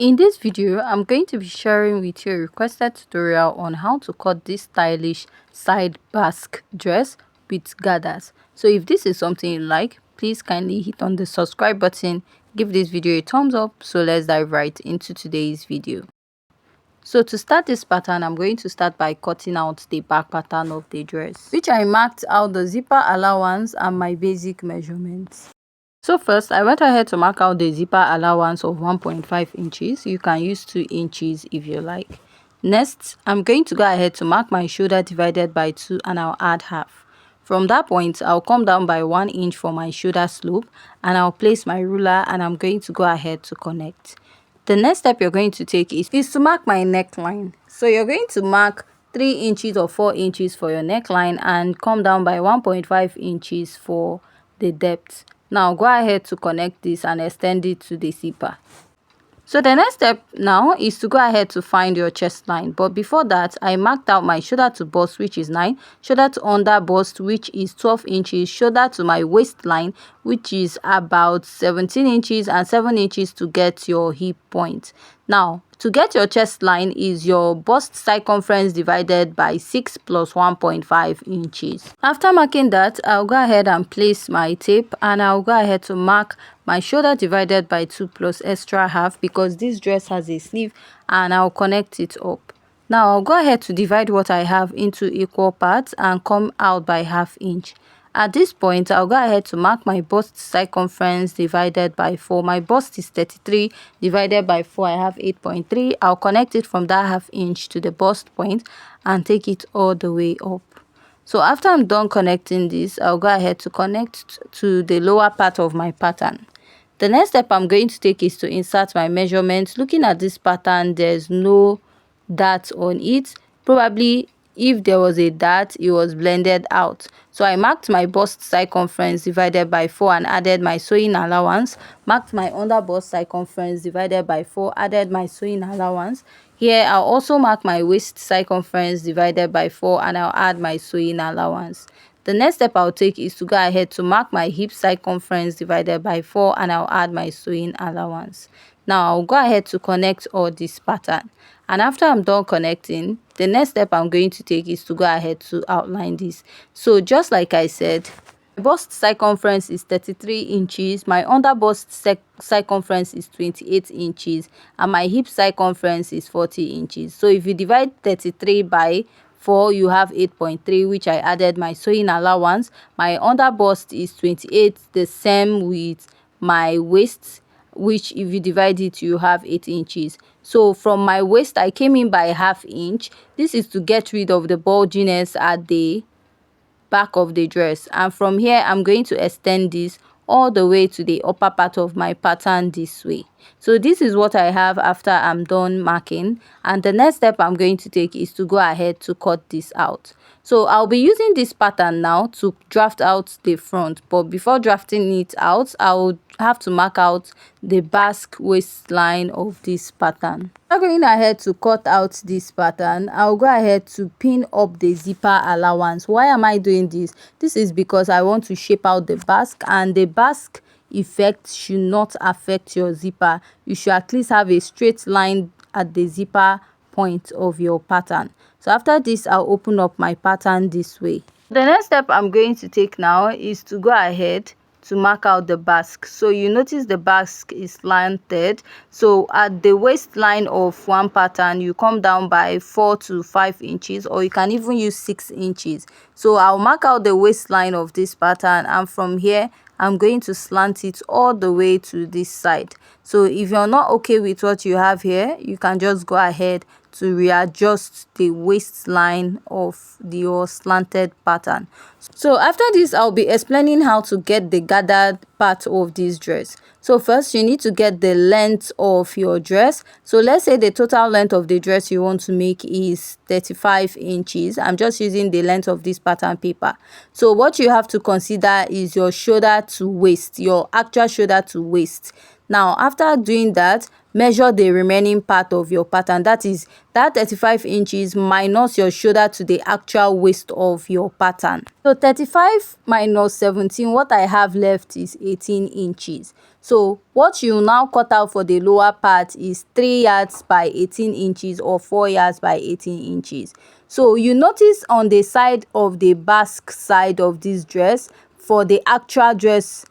In this video, I'm going to be sharing with you a requested tutorial on how to cut this stylish side basque dress with gathers. So if this is something you like, please kindly hit on the subscribe button, give this video a thumbs up. So let's dive right into today's video. So to start this pattern, I'm going to start by cutting out the back pattern of the dress, which I marked out the zipper allowance and my basic measurements. So first, I went ahead to mark out the zipper allowance of 1.5 inches. You can use 2 inches if you like. Next, I'm going to go ahead to mark my shoulder divided by 2 and I'll add half. From that point, I'll come down by 1 inch for my shoulder slope and I'll place my ruler and I'm going to go ahead to connect. The next step you're going to take is to mark my neckline. So you're going to mark 3 inches or 4 inches for your neckline and come down by 1.5 inches for the depth. Now go ahead to connect this and extend it to the zipper. So the next step now is to go ahead to find your chest line. But before that, I marked out my shoulder to bust, which is 9, shoulder to under bust, which is 12 inches, shoulder to my waistline, which is about 17 inches, and 7 inches to get your hip point. Now, to get your chest line is your bust circumference divided by 6 plus 1.5 inches. After marking that, I'll go ahead and place my tape and I'll go ahead to mark my shoulder divided by 2 plus extra half because this dress has a sleeve, and I'll connect it up. Now I'll go ahead to divide what I have into equal parts and come out by ½ inch. At this point, I'll go ahead to mark my bust circumference divided by 4. My bust is 33 divided by 4. I have 8.3. I'll connect it from that ½ inch to the bust point and take it all the way up. So after I'm done connecting this, I'll go ahead to connect to the lower part of my pattern. The next step I'm going to take is to insert my measurements. Looking at this pattern, there's no dart on it. Probably if there was a dart, it was blended out. So I marked my bust circumference divided by 4 and added my sewing allowance. Marked my under bust circumference divided by 4, added my sewing allowance. Here I'll also mark my waist circumference divided by 4 and I'll add my sewing allowance. The next step I'll take is to go ahead to mark my hip circumference divided by 4 and I'll add my sewing allowance. Now I'll go ahead to connect all this pattern. And after I'm done connecting, the next step I'm going to take is to go ahead to outline this. So just like I said, my bust circumference is 33 inches, my under bust circumference is 28 inches, and my hip circumference is 40 inches. So if you divide 33 by 4, you have 8.3, which I added my sewing allowance. My under bust is 28, the same with my waist, which if you divide it, you have 8 inches. So from my waist, I came in by ½ inch. This is to get rid of the bulginess at the back of the dress, and from here I'm going to extend this all the way to the upper part of my pattern this way. So this is what I have after I'm done marking, and the next step I'm going to take is to go ahead to cut this out. So I'll be using this pattern now to draft out the front, but before drafting it out, I'll have to mark out the basque waistline of this pattern. After going ahead to cut out this pattern, I'll go ahead to pin up the zipper allowance. Why am I doing this? This is because I want to shape out the basque, and the basque effect should not affect your zipper. You should at least have a straight line at the zipper point of your pattern. So after this, I'll open up my pattern this way. The next step I'm going to take now is to go ahead to mark out the basque. So you notice the basque is slanted. So at the waistline of one pattern, you come down by 4 to 5 inches, or you can even use 6 inches. So I'll mark out the waistline of this pattern, and from here I'm going to slant it all the way to this side. So if you're not okay with what you have here, you can just go ahead to readjust the waistline of your slanted pattern. So after this, I'll be explaining how to get the gathered part of this dress. So first, you need to get the length of your dress. So let's say the total length of the dress you want to make is 35 inches. I'm just using the length of this pattern paper. So what you have to consider is your shoulder to waist, your actual shoulder to waist. Now, after doing that, measure the remaining part of your pattern. That is that 35 inches minus your shoulder to the actual waist of your pattern. So 35 minus 17, what I have left is 18 inches. So what you now cut out for the lower part is 3 yards by 18 inches or 4 yards by 18 inches. So you notice on the side of the basque side of this dress, for the actual dress,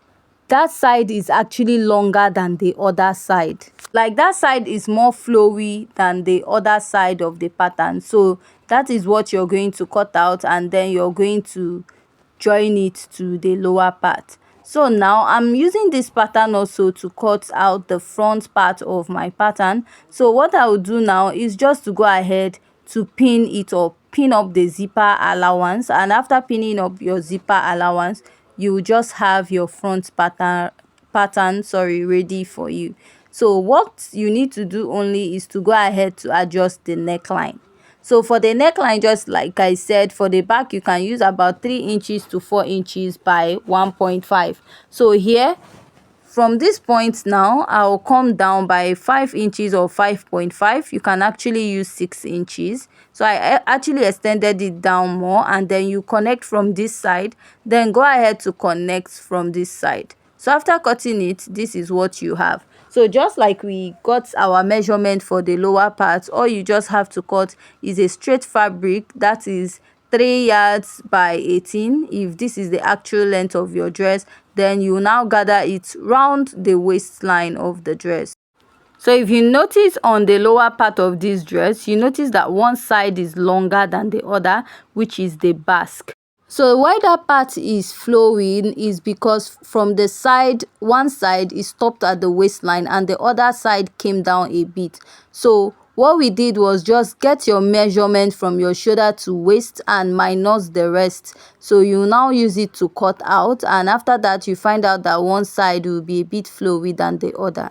that side is actually longer than the other side. Like that side is more flowy than the other side of the pattern. So that is what you're going to cut out, and then you're going to join it to the lower part. So now I'm using this pattern also to cut out the front part of my pattern. So what I will do now is just to go ahead to pin it up, pin up the zipper allowance, and after pinning up your zipper allowance, you will just have your front pattern ready for you. So what you need to do only is to go ahead to adjust the neckline. So for the neckline, just like I said, for the back you can use about 3 inches to 4 inches by 1.5. So here, from this point now, I'll come down by 5 inches or 5.5. You can actually use 6 inches. So I actually extended it down more, and then you connect from this side, then go ahead to connect from this side. So after cutting it, this is what you have. So just like we got our measurement for the lower part, all you just have to cut is a straight fabric that is 3 yards by 18. If this is the actual length of your dress, then you now gather it round the waistline of the dress. So if you notice on the lower part of this dress, you notice that one side is longer than the other, which is the basque. So why that part is flowing is because from the side, one side is stopped at the waistline and the other side came down a bit. So what we did was just get your measurement from your shoulder to waist and minus the rest. So you now use it to cut out, and after that you find out that one side will be a bit flowy than the other.